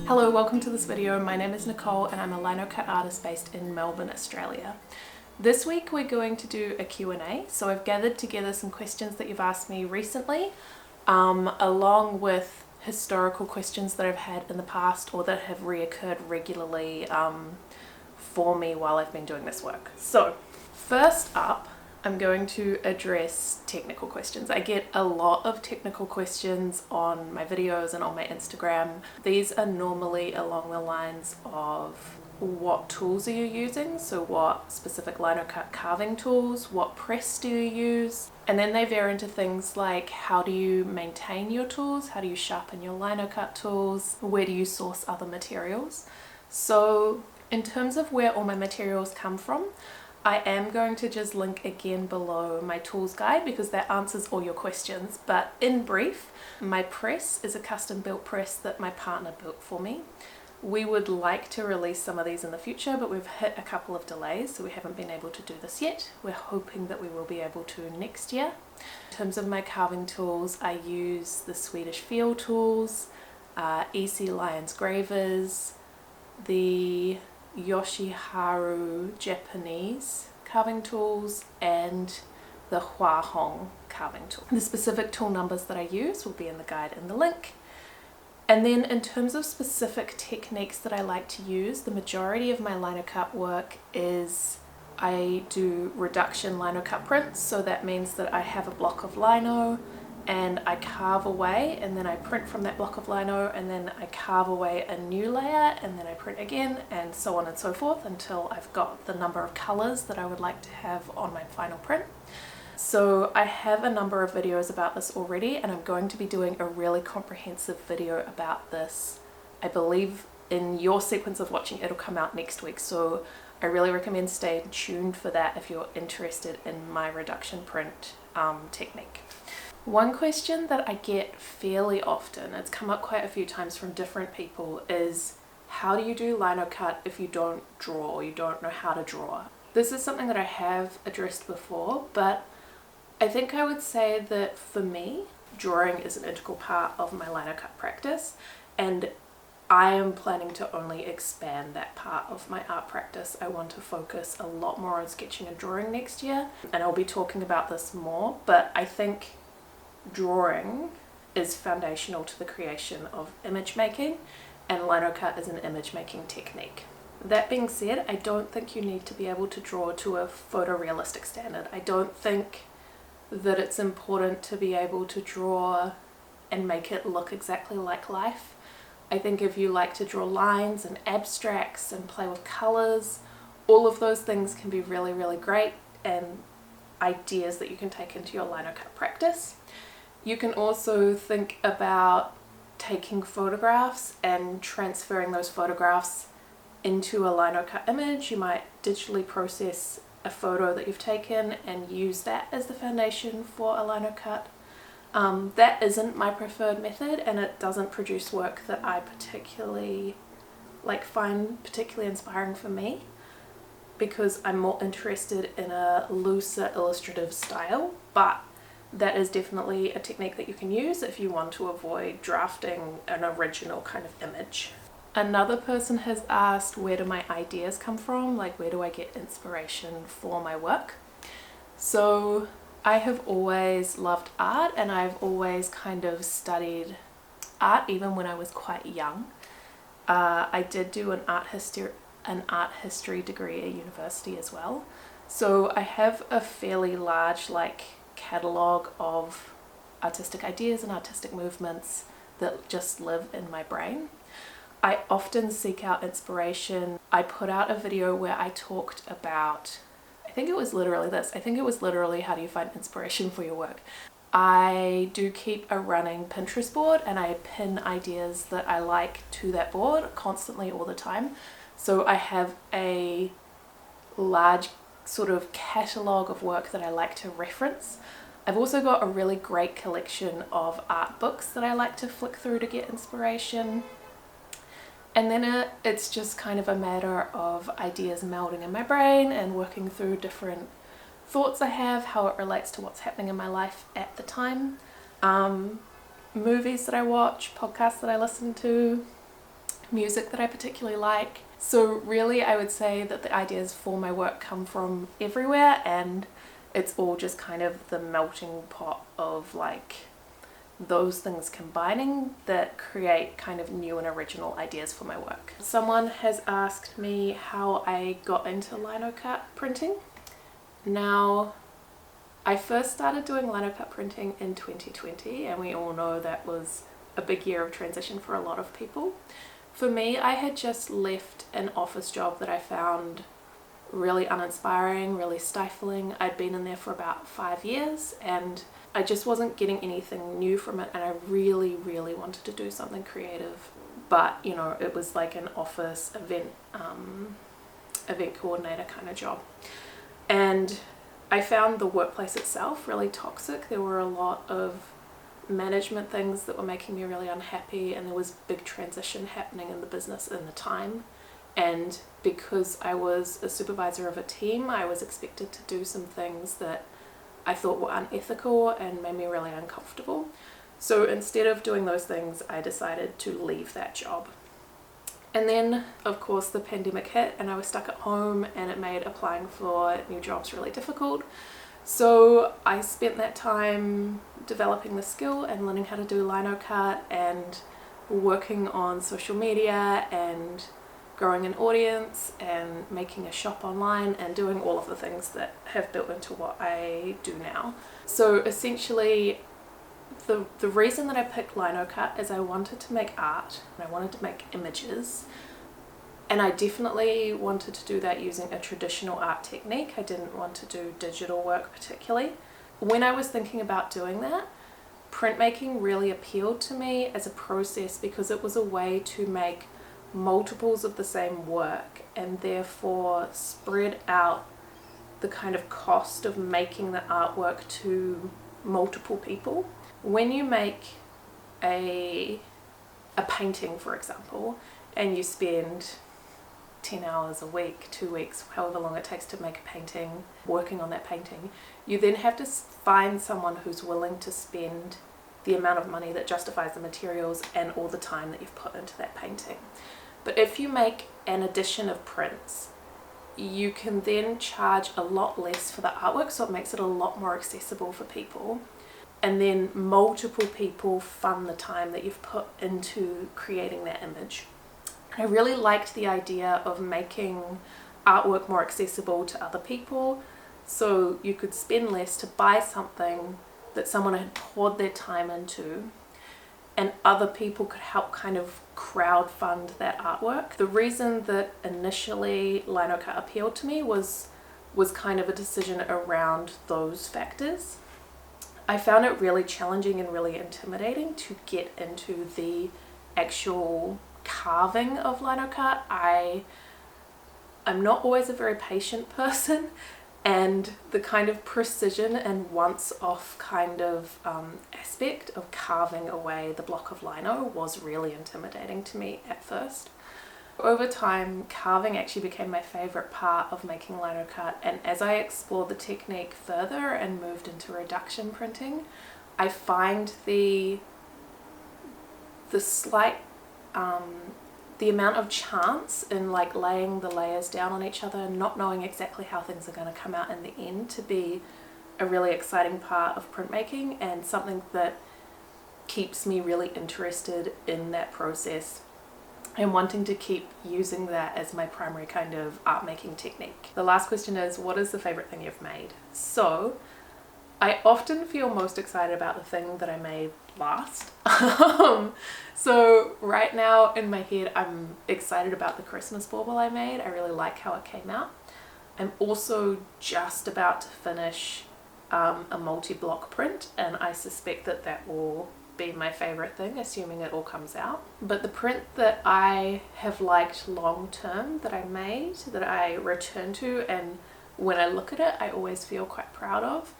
Hello, welcome to this video. My name is Nicole and I'm a linocut artist based in Melbourne, Australia. This week we're going to do a Q&A, so I've gathered together some questions that you've asked me recently, along with historical questions that I've had in the past or that have reoccurred regularly for me while I've been doing this work. So first up, I'm going to address technical questions. I get a lot of technical questions on my videos and on my Instagram. These are normally along the lines of what tools are you using? So what specific linocut carving tools? What press do you use? And then they veer into things like how do you maintain your tools? How do you sharpen your linocut tools? Where do you source other materials? So in terms of where all my materials come from, I am going to just link again below my tools guide because that answers all your questions. But in brief, my press is a custom built press that my partner built for me. We would like to release some of these in the future, but we've hit a couple of delays, so we haven't been able to do this yet. We're hoping that we will be able to next year. In terms of my carving tools, I use the Swedish Feel tools, EC Lions Gravers, the Yoshiharu Japanese carving tools, and the Hua Hong carving tool. The specific tool numbers that I use will be in the guide in the link. And then in terms of specific techniques that I like to use, the majority of my linocut work is I do reduction linocut prints. So that means that I have a block of lino and I carve away, and then I print from that block of lino, and then I carve away a new layer, and then I print again, and so on and so forth until I've got the number of colors that I would like to have on my final print. So I have a number of videos about this already, and I'm going to be doing a really comprehensive video about this. I believe in your sequence of watching, it'll come out next week. So I really recommend staying tuned for that if you're interested in my reduction print technique. One question that I get fairly often, it's come up quite a few times from different people, is how do you do linocut if you don't draw or you don't know how to draw? This is something that I have addressed before, but I think I would say that for me, drawing is an integral part of my linocut practice, and I am planning to only expand that part of my art practice. I want to focus a lot more on sketching and drawing next year, and I'll be talking about this more, but I think drawing is foundational to the creation of image making, and linocut is an image making technique. That being said, I don't think you need to be able to draw to a photorealistic standard. I don't think that it's important to be able to draw and make it look exactly like life. I think if you like to draw lines and abstracts and play with colors, all of those things can be really, really great and ideas that you can take into your linocut practice. You can also think about taking photographs and transferring those photographs into a linocut image. You might digitally process a photo that you've taken and use that as the foundation for a linocut. That isn't my preferred method, and it doesn't produce work that I find particularly inspiring for me, because I'm more interested in a looser illustrative style, but that is definitely a technique that you can use if you want to avoid drafting an original kind of image. Another person has asked, where do my ideas come from? Like, where do I get inspiration for my work? So I have always loved art, and I've always kind of studied art even when I was quite young. I did do an art history degree at university as well. So I have a fairly large catalogue of artistic ideas and artistic movements that just live in my brain. I often seek out inspiration. I put out a video where I talked about, I think it was literally how do you find inspiration for your work. I do keep a running Pinterest board, and I pin ideas that I like to that board constantly all the time. So I have a large sort of catalogue of work that I like to reference. I've also got a really great collection of art books that I like to flick through to get inspiration. And then it's just kind of a matter of ideas melding in my brain and working through different thoughts I have, how it relates to what's happening in my life at the time. Movies that I watch, podcasts that I listen to, music that I particularly like. So really I would say that the ideas for my work come from everywhere, and it's all just kind of the melting pot of like those things combining that create kind of new and original ideas for my work. Someone has asked me how I got into linocut printing. Now, I first started doing linocut printing in 2020, and we all know that was a big year of transition for a lot of people. For me, I had just left an office job that I found really uninspiring, really stifling. I'd been in there for about 5 years and I just wasn't getting anything new from it, and I really wanted to do something creative. But you know, it was like an office event coordinator kind of job. And I found the workplace itself really toxic. There were a lot of management things that were making me really unhappy, and there was big transition happening in the business in the time. And because I was a supervisor of a team, I was expected to do some things that I thought were unethical and made me really uncomfortable. So instead of doing those things, I decided to leave that job. And then, of course, the pandemic hit and I was stuck at home, and it made applying for new jobs really difficult. So I spent that time developing the skill and learning how to do linocut and working on social media and growing an audience and making a shop online and doing all of the things that have built into what I do now. So essentially, the reason that I picked linocut is I wanted to make art and I wanted to make images, and I definitely wanted to do that using a traditional art technique. I didn't want to do digital work particularly. When I was thinking about doing that, printmaking really appealed to me as a process because it was a way to make multiples of the same work and therefore spread out the kind of cost of making the artwork to multiple people. When you make a painting, for example, and you spend 10 hours a week, 2 weeks, however long it takes to make a painting, working on that painting, you then have to find someone who's willing to spend the amount of money that justifies the materials and all the time that you've put into that painting. But if you make an edition of prints, you can then charge a lot less for the artwork, so it makes it a lot more accessible for people. And then multiple people fund the time that you've put into creating that image. I really liked the idea of making artwork more accessible to other people, so you could spend less to buy something that someone had poured their time into, and other people could help kind of crowdfund that artwork. The reason that initially linocut appealed to me was kind of a decision around those factors. I found it really challenging and really intimidating to get into the actual carving of linocut. I'm not always a very patient person, and the kind of precision and once off kind of aspect of carving away the block of lino was really intimidating to me at first. Over time, carving actually became my favorite part of making linocut, and as I explored the technique further and moved into reduction printing, I find the slight the amount of chance in like laying the layers down on each other and not knowing exactly how things are going to come out in the end to be a really exciting part of printmaking, and something that keeps me really interested in that process and wanting to keep using that as my primary kind of art making technique. The last question is, what is the favorite thing you've made? So I often feel most excited about the thing that I made last. So right now in my head, I'm excited about the Christmas bauble I made. I really like how it came out. I'm also just about to finish a multi-block print, and I suspect that that will be my favorite thing, assuming it all comes out. But the print that I have liked long term that I made, that I return to, and when I look at it I always feel quite proud of,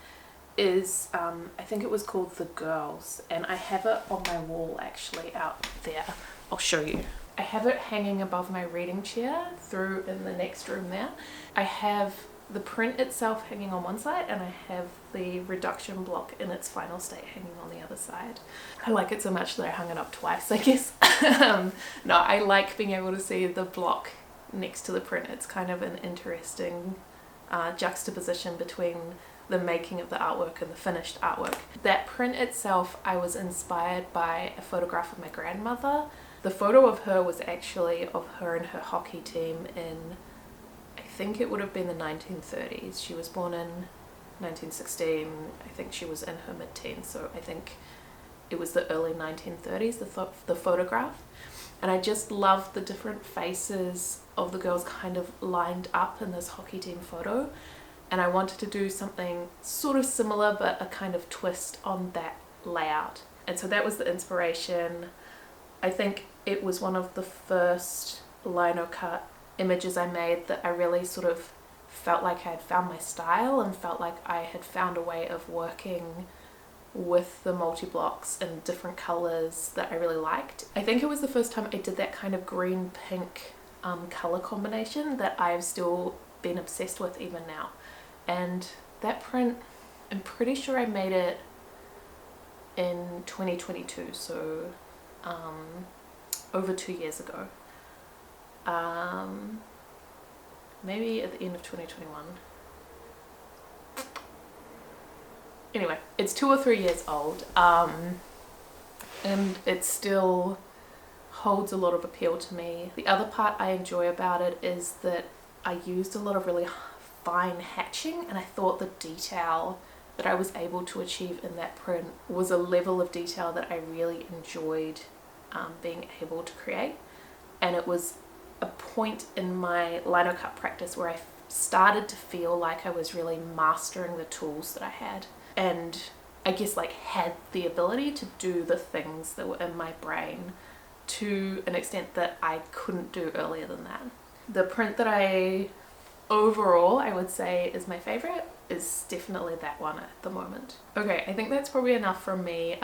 is I think it was called The Girls, and I have it on my wall actually out there. I'll show you. I have it hanging above my reading chair through in the next room there. I have the print itself hanging on one side, and I have the reduction block in its final state hanging on the other other side. I like it so much that I hung it up twice, I guess. No, I like being able to see the block next to the print. It's kind of an interesting juxtaposition between the making of the artwork and the finished artwork. That print itself, I was inspired by a photograph of my grandmother. The photo of her was actually of her and her hockey team in, I think it would have been the 1930s. She was born in 1916. I think she was in her mid-teens, so I think it was the early 1930s, the photograph. And I just loved the different faces of the girls kind of lined up in this hockey team photo. And I wanted to do something sort of similar, but a kind of twist on that layout. And so that was the inspiration. I think it was one of the first linocut images I made that I really sort of felt like I had found my style and felt like I had found a way of working with the multi-blocks in different colors that I really liked. I think it was the first time I did that kind of green-pink color combination that I've still been obsessed with even now. And that print, I'm pretty sure I made it in 2022, so over 2 years ago. Maybe at the end of 2021. Anyway, it's 2 or 3 years old, and it still holds a lot of appeal to me. The other part I enjoy about it is that I used a lot of really fine hatching, and I thought the detail that I was able to achieve in that print was a level of detail that I really enjoyed being able to create. And it was a point in my linocut practice where I started to feel like I was really mastering the tools that I had, and I guess like had the ability to do the things that were in my brain to an extent that I couldn't do earlier than that. The print that overall I would say is my favorite is definitely that one at the moment. Okay, I think that's probably enough from me.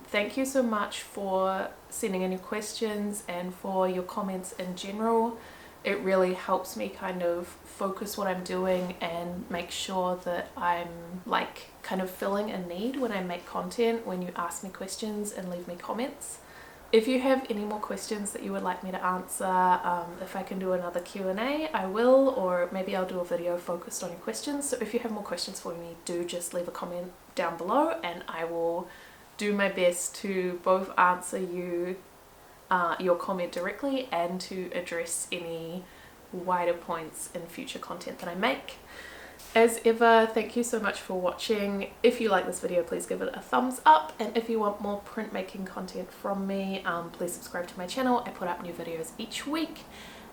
Thank you so much for sending in your questions and for your comments in general. It really helps me kind of focus what I'm doing and make sure that I'm like kind of filling a need when I make content, when you ask me questions and leave me comments. If you have any more questions that you would like me to answer, if I can do another Q&A, I will, or maybe I'll do a video focused on your questions. So if you have more questions for me, do just leave a comment down below and I will do my best to both answer your comment directly and to address any wider points in future content that I make. As ever, thank you so much for watching. If you like this video, please give it a thumbs up, and if you want more printmaking content from me, please subscribe to my channel. I put up new videos each week,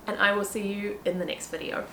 and I will see you in the next video.